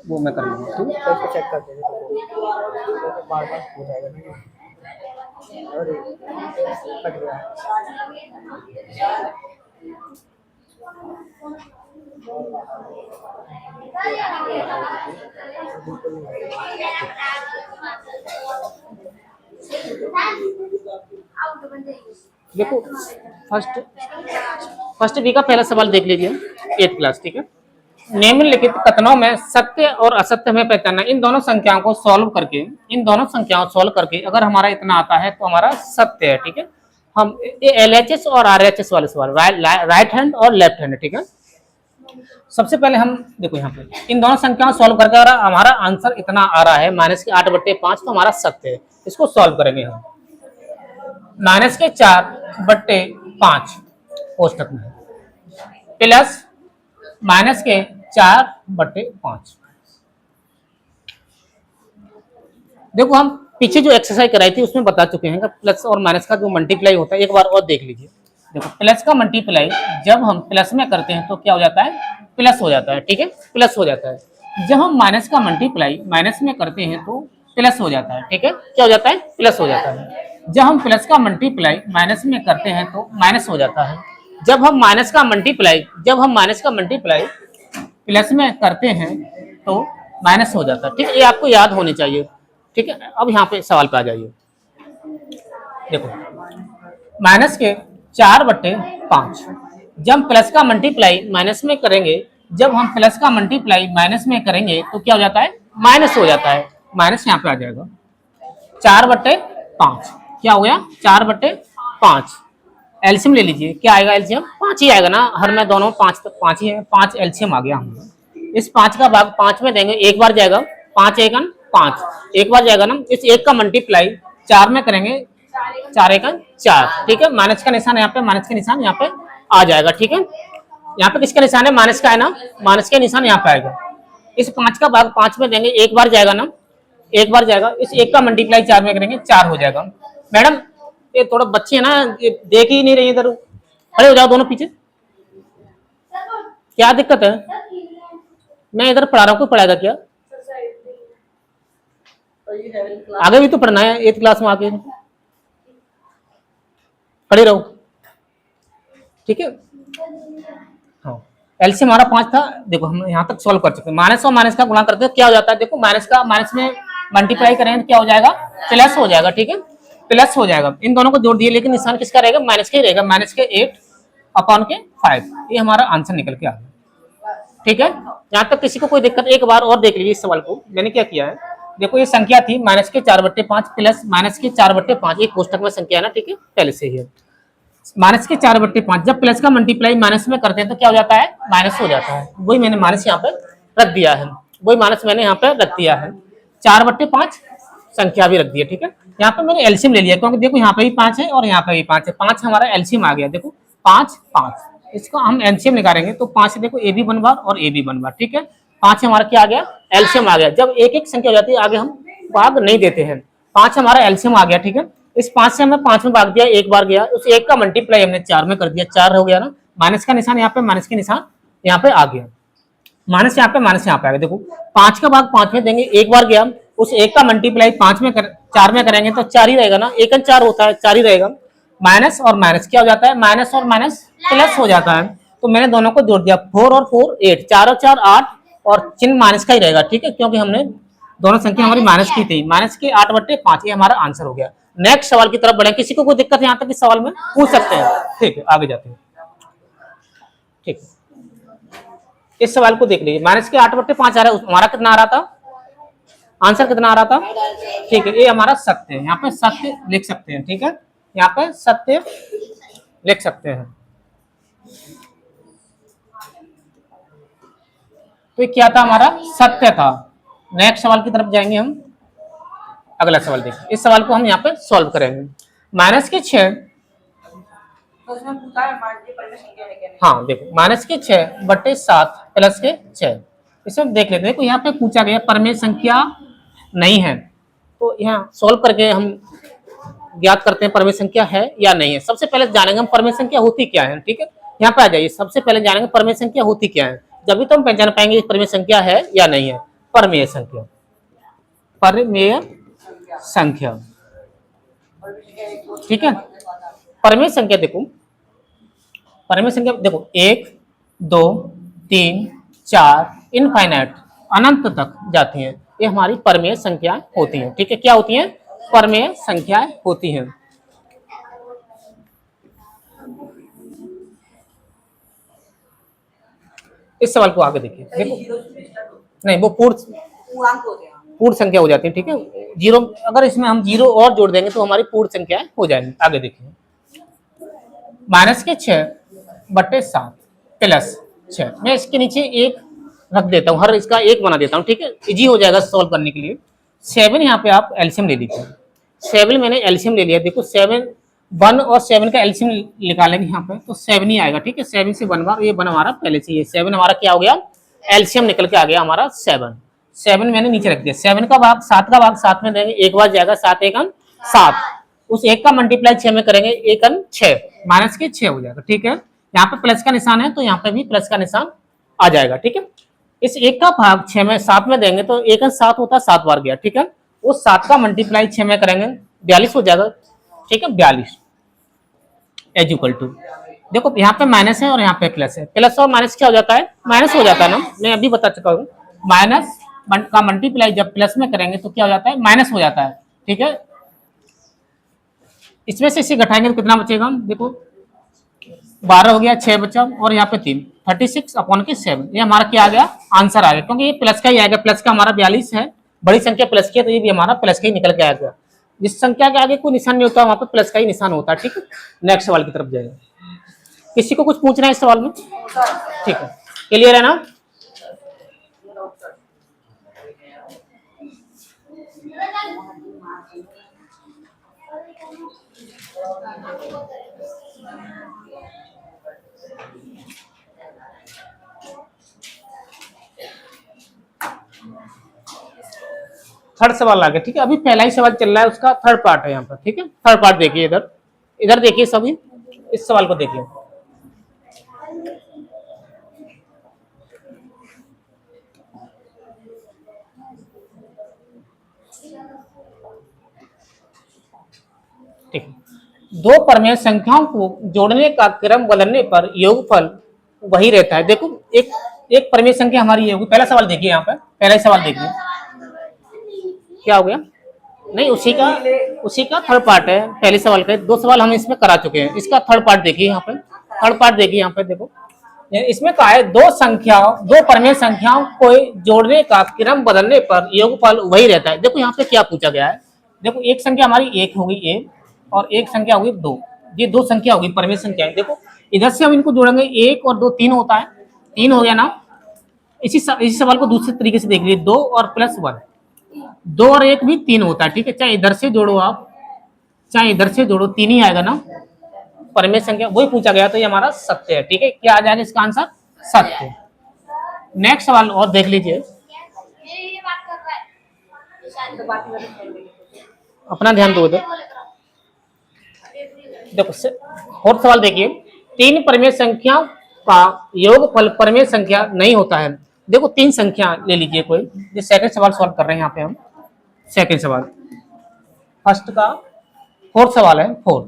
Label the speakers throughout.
Speaker 1: वो मैं कर लूँगा, ठीक है।
Speaker 2: तो इसको चेक कर देंगे तो बार बार हो जाएगा ना ये। अरे कट गया। बिल्कुल
Speaker 1: देखो फर्स्ट फर्स्ट बी का पहला सवाल देख लीजिए, 8th क्लास, ठीक है। निम्नलिखित कथनों में सत्य और असत्य में पहचानना। इन दोनों संख्याओं को सॉल्व करके, इन दोनों संख्याओं को सॉल्व करके अगर हमारा इतना आता है तो हमारा सत्य है, ठीक है। हम ये LHS और RHS वाले सवाल, राइट हैंड और लेफ्ट हैंड, ठीक है। सबसे पहले हम देखो यहाँ पे इन दोनों संख्याओं सॉल्व करके अगर हमारा आंसर इतना आ रहा है -8/5, तो हमारा सत्य है। इसको सॉल्व करेंगे हम। -4/5 कोष्टक में प्लस -4/5। देखो हम पीछे जो एक्सरसाइज कराई थी उसमें बता चुके हैं कि प्लस और माइनस का जो मल्टीप्लाई होता है, एक बार और देख लीजिए। देखो प्लस का मल्टीप्लाई जब हम प्लस में करते हैं तो क्या हो जाता है, प्लस हो जाता है, ठीक है, प्लस हो जाता है। जब हम माइनस का मल्टीप्लाई माइनस में करते हैं तो प्लस हो जाता है, ठीक है, क्या हो जाता है, प्लस हो जाता है। जब हम प्लस का मल्टीप्लाई माइनस में करते हैं तो माइनस हो जाता है। जब हम माइनस का मल्टीप्लाई प्लस में करते हैं तो माइनस हो जाता है, ठीक है। ये आपको याद होनी चाहिए, ठीक है। अब यहाँ पे सवाल पे आ जाइए। देखो -4/5 जब हम प्लस का मल्टीप्लाई माइनस में करेंगे, जब हम प्लस का मल्टीप्लाई माइनस में करेंगे तो क्या हो जाता है, माइनस हो जाता है। माइनस यहाँ पे आ जाएगा 4/5, क्या हो गया 4/5। एलसीएम ले लीजिए, क्या आएगा एलसीएम, 5 ही आएगा ना, हर में दोनों 5 तक 5 ही है, 5 एलसीएम आ गया हम। इस 5 का भाग 5 में देंगे, एक बार जाएगा 5 एकन 5, एक बार जाएगा ना। इस एक का मल्टीप्लाई 4 में करेंगे, 4 एकन 4, ठीक है। माइनस का निशान यहाँ पे, माइनस का निशान यहाँ पे आ जाएगा, ठीक है। यहाँ पे किसका निशान है, माइनस का है ना, माइनस का निशान यहाँ पे आएगा। इस 5 का भाग 5 में देंगे, एक बार जाएगा ना, एक बार जाएगा। इस एक का मल्टीप्लाई 4 में करेंगे, 4 हो जाएगा। मैडम ये थोड़ा बच्चे है ना, ये देख ही नहीं रही, इधर खड़े हो जाओ दोनों पीछे, क्या दिक्कत है। मैं इधर पढ़ा रहा हूँ, कोई पढ़ाएगा क्या, आगे भी तो पढ़ना है, 8th क्लास में आके खड़े रहो, ठीक है। हाँ एलसीएम हमारा 5 था। देखो हम यहाँ तक सॉल्व कर चुके हैं। माइनस और माइनस का गुणा करते हैं क्या हो जाता है, देखो माइनस का माइनस में मल्टीप्लाई करेंगे तो क्या हो जाएगा, प्लस हो जाएगा, ठीक है, प्लस हो जाएगा। इन दोनों को जोड़ दिए, लेकिन निशान किसका रहेगा, माइनस का ही रहेगा, -8/5। ये हमारा आंसर निकल के आ गया, ठीक है। यहाँ तक किसी को कोई दिक्कत, एक बार और देख लीजिए इस सवाल को। मैंने क्या किया है, देखो ये संख्या थी -4/5 प्लस -4/5, एक कोष्टक में संख्या है ना, ठीक है, पहले से ही है। -4/5 जब प्लस का मल्टीप्लाई माइनस में करते हैं तो क्या हो जाता है, माइनस हो जाता है। वही मैंने माइनस यहाँ पे रख दिया है, वही माइनस मैंने यहाँ पे रख दिया है। 4/5 संख्या भी रख दी है, ठीक है। यहाँ पे मैंने एलसीएम ले लिया, क्योंकि देखो यहाँ पे भी 5 है और यहाँ पे भी 5 है। 5 हमारा एलसीएम आ गया, देखो 5 5, इसको हम एलसीएम निकालेंगे तो 5 देखो ए भी 1 बार और ए भी 1 बार, ठीक है। 5 हमारा क्या आ गया, एलसीएम आ गया। जब एक एक संख्या हो जाती है आगे हम भाग नहीं देते हैं। 5 हमारा एलसीएम आ गया, ठीक है। इस 5 से हमें 5 में भाग दिया, एक बार गया, उस एक का मल्टीप्लाई हमने 4 में कर दिया, 4 हो गया ना। माइनस का निशान यहाँ पे, माइनस के निशान यहाँ पे आ गया, माइनस यहाँ पे, माइनस यहाँ पे आ गया। देखो 5 का भाग 5 में देंगे, एक बार गया, उस एक का मल्टीप्लाई 4 में करेंगे तो 4 ही रहेगा ना, 1 4 होता है, 4 ही रहेगा। माइनस और माइनस क्या हो जाता है, माइनस और माइनस प्लस हो जाता है। तो मैंने दोनों को जोड़ दिया, 4 और 4 8, 4 और 4 8, और चिन्ह माइनस का ही रहेगा, ठीक है, क्योंकि हमने दोनों संख्या हमारी माइनस की थी। माइनस के 8/5 ये हमारा आंसर हो गया। नेक्स्ट सवाल की तरफ बढ़े, किसी को कोई दिक्कत यहाँ तक इस सवाल में पूछ सकते हैं, ठीक है, आगे जाते हैं, ठीक है। इस सवाल को देख लीजिए, माइनस के 8/5 आ रहा है, हमारा कितना आ रहा था, आंसर कितना आ रहा था, ठीक है, ये हमारा सत्य है। यहाँ पे सत्य लिख सकते हैं, ठीक है, यहाँ पे सत्य लिख सकते हैं। तो क्या था, हमारा सत्य था। नेक्स्ट सवाल की तरफ जाएंगे हम। अगला सवाल देखिए, इस सवाल को हम यहाँ पे सॉल्व करेंगे। -6, हाँ देखो -6/7 प्लस के 6, इसमें देख लेते हैं। देखो यहाँ पे पूछा गया परमेय संख्या नहीं है, तो यहाँ सॉल्व करके हम ज्ञात करते हैं परमेय संख्या है या नहीं है। सबसे पहले जानेंगे हम परमेय संख्या होती क्या है, ठीक है। यहाँ पे आ जाइए, सबसे पहले जानेंगे परमेय संख्या होती क्या है। जब भी तो हम पहचान पाएंगे ये परमेय संख्या है या नहीं है। परमेय संख्या, परमेय संख्या, ठीक है। परमेय संख्या देखो, परमेय संख्या देखो 1 2 3 4 इनफाइनाइट, अनंत तक जाती हैं, ये हमारी परमेय संख्याएं होती हैं, ठीक है। क्या होती हैं? परमेय संख्याएं होती हैं। इस सवाल को आगे देखिए, देखो नहीं वो पूर्ण संख्या हो जाती है, ठीक है। जीरो, अगर इसमें हम जीरो और जोड़ देंगे तो हमारी पूर्ण संख्या हो जाएगी। आगे देखिए, माइनस के 6/7 प्लस 6, मैं इसके नीचे एक रख देता हूँ, हर इसका एक बना देता हूँ, ठीक है, इजी हो जाएगा सॉल्व करने के लिए। 7 यहाँ पे आप एलसीएम ले लीजिए, 7 मैंने एलसीएम ले लिया, देखो 7 1 और 7 का एलसीएम निकालेंगे यहाँ पे तो 7 ही आएगा, ठीक है। 7 से 1 बार, ये 1 हमारा पहले से, ये 7 हमारा क्या हो गया, एलसीएम निकल के आ गया हमारा 7 मैंने नीचे रख दिया। 7 का भाग 7 का भाग 7 में देंगे, एक बार जाएगा 7 1 7, उस एक का मल्टीप्लाई 6 में करेंगे, 1 6, माइनस के 6 हो जाएगा, ठीक है। यहाँ पे प्लस का निशान है तो यहाँ पे भी प्लस का निशान आ जाएगा, ठीक है। इस एक का भाग 6 में 7 में देंगे तो 1 7 होता है, 7 बार गया, ठीक है। उस 7 का मल्टीप्लाई 6 में करेंगे 42 हो जाएगा, ठीक है। 42 इज इक्वल टू, देखो यहाँ पे माइनस है और यहाँ पे प्लस है, प्लस और माइनस क्या हो जाता है, माइनस हो जाता है ना, मैं अभी बता चुका हूँ। माइनस का मल्टीप्लाई जब प्लस में करेंगे तो क्या हो जाता है, माइनस हो जाता है, ठीक है। इसमें से इसे घटाएंगे तो कितना बचेगा, देखो 12 हो गया, 6 बचा और यहाँ पे 3, 36/7, ये हमारा क्या आ गया, आंसर आ गया, क्योंकि ये प्लस का ही आएगा, प्लस का हमारा 42 है, बड़ी संख्या प्लस की है तो ये भी हमारा प्लस का ही निकल के आ गया। जिस संख्या के आगे कोई निशान नहीं होता वहां पर प्लस का ही निशान होता है, ठीक है। नेक्स्ट सवाल की तरफ जाएगा, किसी को कुछ पूछना है इस सवाल में, ठीक है, क्लियर है ना। थर्ड सवाल आ गया, ठीक है। अभी पहला ही सवाल चल रहा है, उसका थर्ड पार्ट है यहाँ पर, ठीक है। थर्ड पार्ट देखिए, इधर इधर देखिए सभी, इस सवाल को देखिए। ठीक है, दो परमेय संख्याओं को जोड़ने का क्रम बदलने पर योगफल वही रहता है। देखो एक एक परमेय संख्या हमारी ये होगी, पहला सवाल देखिए, यहाँ पर पहला ही सवाल देखिए क्या हो गया, नहीं उसी का थर्ड पार्ट है, पहले सवाल का 2 सवाल हम इसमें करा चुके हैं, इसका थर्ड पार्ट देखिए यहाँ पे, थर्ड पार्ट देखिए यहाँ पे, देखो इसमें कहा है दो परमेय संख्याओं को जोड़ने का क्रम बदलने पर योगफल वही रहता है। देखो यहाँ पे क्या पूछा गया है, देखो एक संख्या हमारी 1 हो गई, 1 और एक संख्या होगी 2, ये 2 संख्या होगी परमेय संख्याएं। देखो इधर से हम इनको जोड़ेंगे, 1 और 2 3 होता है, 3 हो गया ना। इसी सवाल को दूसरे तरीके से देख लीजिए, 2 और प्लस 1, 2 और 1 भी 3 होता है, ठीक है। चाहे इधर से जोड़ो आप, चाहे इधर से जोड़ो, 3 ही आएगा ना, परमेय संख्या वही पूछा गया तो ये हमारा सत्य है, ठीक है। क्या आ जाएगा इसका आंसर, सत्य। नेक्स्ट सवाल और देख लीजिए, अपना ध्यान दो इधर, देखो फोर्थ सवाल देखिए, 3 परमेय संख्याओं का योगफल परमेय संख्या नहीं होता है। देखो 3 संख्या ले लीजिए कोई, ये सेकंड सवाल सॉल्व कर रहे हैं यहाँ पे हम, सेकंड सवाल, फर्स्ट का फोर्थ सवाल है, फोर्थ,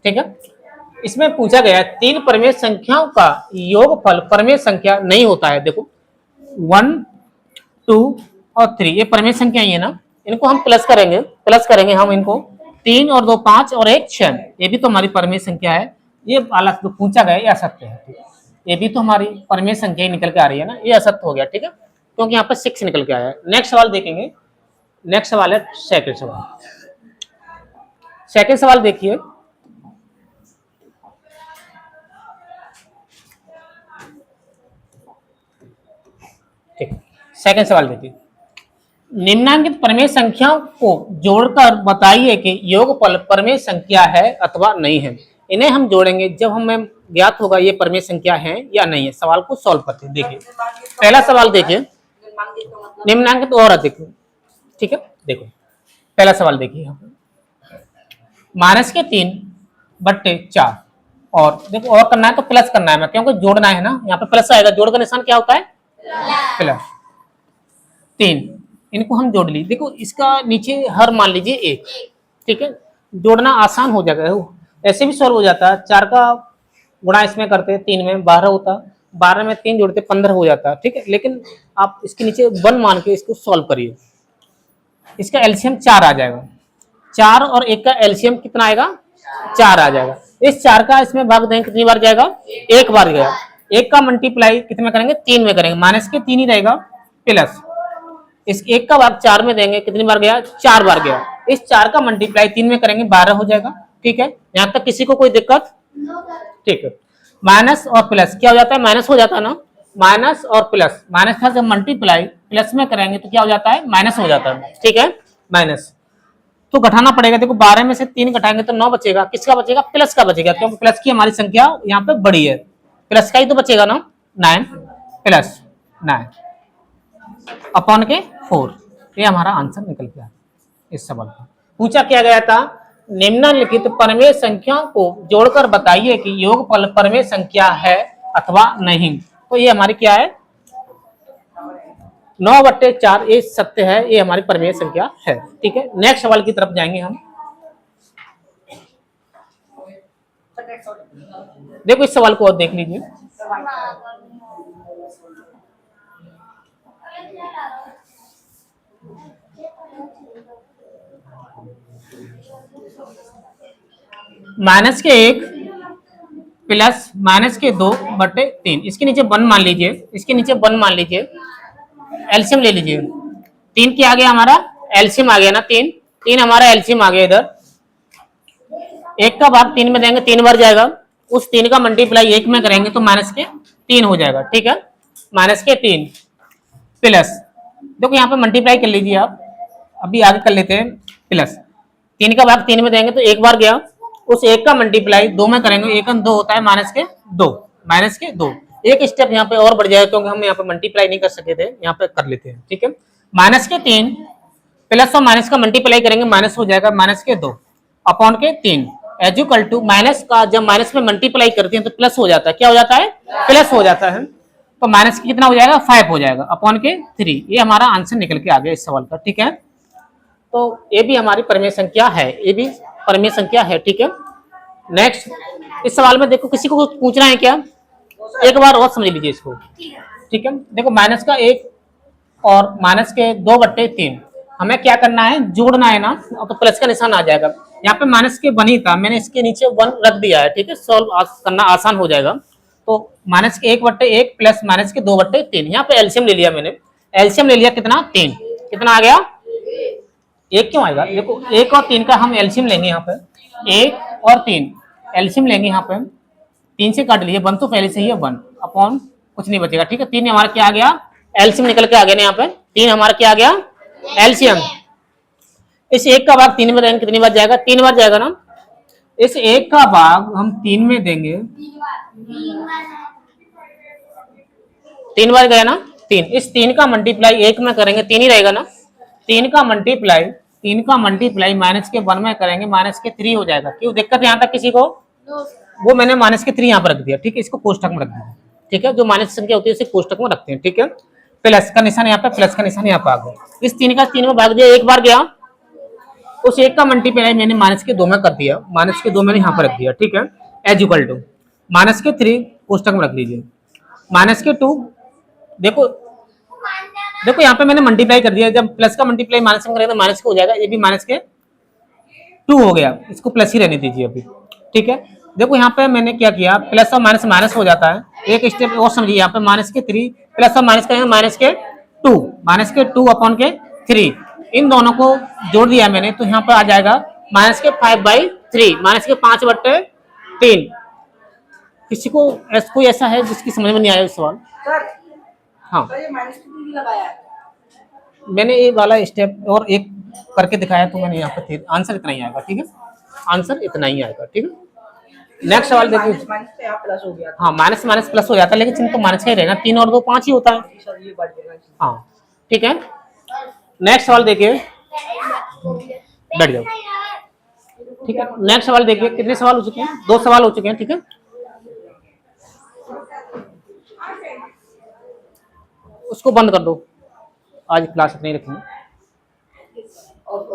Speaker 1: ठीक है। इसमें पूछा गया 3 परमेय संख्याओं का योगफल परमेय संख्या नहीं होता है। देखो 1 2 और 3 ये परमेय संख्या ही है ना, इनको हम प्लस करेंगे हम इनको, 3 और 2 5 और 1 6, ये भी तो हमारी परमेय संख्या है। ये वाला जो पूछा गया ये असत्य है, ठीक है? ये भी तो हमारी परमेय संख्या ही निकल के आ रही है ना, ये असत्य हो गया, ठीक है, क्योंकि यहाँ पर 6 निकल के आया है। नेक्स्ट सवाल देखेंगे, नेक्स्ट सवाल है सेकंड सवाल। सेकंड सवाल देखिए, ठीक, सेकंड सवाल देखिए, निम्नांकित परमेय संख्याओं को जोड़कर बताइए कि योगफल परमेय संख्या है अथवा नहीं है। इन्हें हम जोड़ेंगे जब हमें ज्ञात होगा ये परमेय संख्या है या नहीं है। सवाल को सॉल्व करते हैं, देखिए पहला सवाल देखिए, निम्नांकित और अधिक, ठीक है। देखो पहला सवाल देखिए, -3/4 और देखो और करना है तो प्लस करना है मैं, क्योंकि जोड़ना है ना, यहाँ पे प्लस आएगा, जोड़ का निशान क्या होता है प्लस। 3 इनको हम जोड़ ली, देखो इसका नीचे हर मान लीजिए 1, ठीक है, जोड़ना आसान हो जाएगा, ऐसे भी सॉल्व हो जाता है। 4 का गुणा इसमें करते 3 में 12 होता, 12 में 3 जोड़ते 15 हो जाता, ठीक है। लेकिन आप इसके नीचे 1 मान के इसको सॉल्व करिए, इसका एलसीएम 4 आ जाएगा, 4 और 1 का एलसीएम कितना आएगा 4 आ जाएगा। इस 4 का इसमें भाग देंगे कितनी बार जाएगा, 1 बार गया। 1 का मल्टीप्लाई कितने में करेंगे 3 में करेंगे, माइनस के 3 ही रहेगा, प्लस इस 1 का भाग 4 में देंगे कितनी बार गया 4 बार गया। इस 4 का मल्टीप्लाई 3 में करेंगे 12 हो जाएगा, ठीक है। यहाँ तक किसी को कोई दिक्कत, ठीक है। माइनस और प्लस क्या हो जाता है, माइनस हो जाता है ना, माइनस और प्लस, माइनस था जब मल्टीप्लाई प्लस में करेंगे तो क्या हो जाता है माइनस हो जाता है, ठीक है, माइनस। तो घटाना पड़ेगा, देखो 12 में से 3 घटाएंगे तो 9 बचेगा, किसका बचेगा प्लस का बचेगा, क्योंकि प्लस की हमारी संख्या यहाँ पे बड़ी है, प्लस का ही तो बचेगा ना, 9 प्लस 9 अपॉन के 4। ये हमारा आंसर निकल गया इस सवाल का। पूछा क्या गया था, निम्नलिखित परमेय संख्याओं को जोड़कर बताइए कि योगफल परमेय संख्या है अथवा नहीं। तो ये हमारी क्या है 9/4, ये सत्य है, ये हमारी परमेय संख्या है, ठीक है। नेक्स्ट सवाल की तरफ जाएंगे हम। देखो इस सवाल को और देख लीजिए। -1 प्लस -2/3, इसके नीचे 1 मान लीजिए, इसके नीचे 1 मान लीजिए, एलसीएम ले लीजिए। 3 क्या आ गया हमारा एलसीएम आ गया ना, 3 हमारा एलसीएम आ गया इधर। 1 का भाग 3 में देंगे 3 बार जाएगा, उस 3 का मल्टीप्लाई 1 में करेंगे तो -3 हो जाएगा, ठीक है, -3 प्लस, देखो यहाँ पे मल्टीप्लाई कर लीजिए आप, अभी आगे कर लेते हैं, प्लस 3 का भाग 3 में देंगे तो 1 बार गया, उस 1 का मल्टीप्लाई 2 में करेंगे, 1 और 2 होता है -2, एक स्टेप यहाँ पे और बढ़ जाएगा, क्योंकि हम यहाँ पे मल्टीप्लाई नहीं कर सके थे, यहाँ पे कर लेते हैं, ठीक है। -3 प्लस और माइनस का मल्टीप्लाई करेंगे, माइनस हो जाएगा -2 अपॉन के 3 एज इक्वल टू, माइनस का जब माइनस में मल्टीप्लाई करते हैं तो प्लस हो जाता है, क्या हो जाता है प्लस हो जाता है, तो माइनस कितना हो जाएगा 5 हो जाएगा अपॉन के 3। ये हमारा आंसर निकल के आ गया इस सवाल का, ठीक है। तो ये भी हमारी परमेय संख्या है, ये भी परमेय संख्या है, ठीक है। नेक्स्ट इस सवाल में देखो किसी को कुछ पूछना है क्या, एक बार और समझ लीजिए इसको, ठीक है। देखो माइनस का 1 और माइनस के 2/3 हमें क्या करना है जोड़ना है ना, तो प्लस का निशान आ जाएगा। यहाँ पे माइनस के 1 ही था, मैंने इसके नीचे 1 रख दिया है, ठीक है, सॉल्व करना आसान हो जाएगा। तो माइनस के 1/1 प्लस माइनस के 2/3, यहाँ पे एलसीएम ले लिया मैंने, एलसीएम ले लिया कितना 3, कितना आ गया 1 क्यों आएगा, देखो 1 और 3 का हम एलसीएम लेंगे, यहाँ पे 1 और 3 एलसीएम लेंगे, यहाँ पे 3 से काट लिए 1 तो पहले से ही है 1 अपॉन कुछ नहीं बचेगा, ठीक है। 3 हमारा क्या आ गया एलसीएम निकल के आ गया ना, यहाँ पे 3 हमारा क्या आ गया एलसीएम। इस 1 का भाग 3 में देंगे कितनी बार जाएगा 3 बार जाएगा ना, इस 1 का भाग हम 3 में देंगे 3 बार गया ना 3, इस 3 का मल्टीप्लाई 1 में करेंगे 3 ही रहेगा ना, 3 का मल्टीप्लाई माइनस के 1 में करेंगे -3 हो जाएगा। क्यों दिक्कत यहाँ तक किसी को, वो मैंने -3 यहाँ पर रख दिया, ठीक है, इसको कोष्टक में रख दिया, ठीक है, जो माइनस संख्या होती है उसे कोष्टक में रखते हैं, ठीक है। प्लस का निशान यहाँ पे, प्लस का निशान यहाँ पे आ गया, इस 3 का 3 में भाग दिया 1 बार गया, उस 1 का मल्टीप्लाई मैंने -2 में कर दिया, -2 मैंने यहाँ पर रख दिया, ठीक है, एज इक्वल टू -3 कोष्टक में रख लीजिए, -2 देखो यहाँ पे मैंने मल्टीप्लाई कर दिया, जब प्लस का मल्टीप्लाई माइनस में करेंगे तो माइनस का हो जाएगा, ये भी -2 हो गया, इसको प्लस ही रहने दीजिए अभी, ठीक है। देखो यहाँ पे मैंने क्या किया, प्लस और माइनस माइनस हो जाता है, एक स्टेप और समझिए, यहाँ पे -3 प्लस और माइनस करेंगे -2 अपॉन के 3, इन दोनों को जोड़ दिया मैंने, तो यहाँ पे आ जाएगा -5/3, -5/3। किसी को कोई ऐसा है जिसकी समझ में नहीं आया इस सवाल, हाँ
Speaker 2: ये -3 लगाया है,
Speaker 1: मैंने ये वाला स्टेप और एक करके दिखाया, तो मैंने यहाँ पे आंसर इतना ही आएगा, ठीक है, आंसर इतना ही आएगा, ठीक है। नेक्स्ट सवाल देखिए,
Speaker 2: माइनस पे यहाँ प्लस हो गया,
Speaker 1: हाँ माइनस माइनस प्लस हो जाता है, लेकिन चिन्ह तो माइनस का ही रहेगा, 3 और 2 5 ही होता है,
Speaker 2: सर ये बढ़ जाएगा,
Speaker 1: हाँ ठीक है। नेक्स्ट सवाल देखिए, बैठ जाओ, ठीक है। नेक्स्ट सवाल देखिए, कितने सवाल हो चुके हैं 2 सवाल हो चुके हैं, ठीक है। उसको बंद कर दो, आज क्लास नहीं रखेंगे।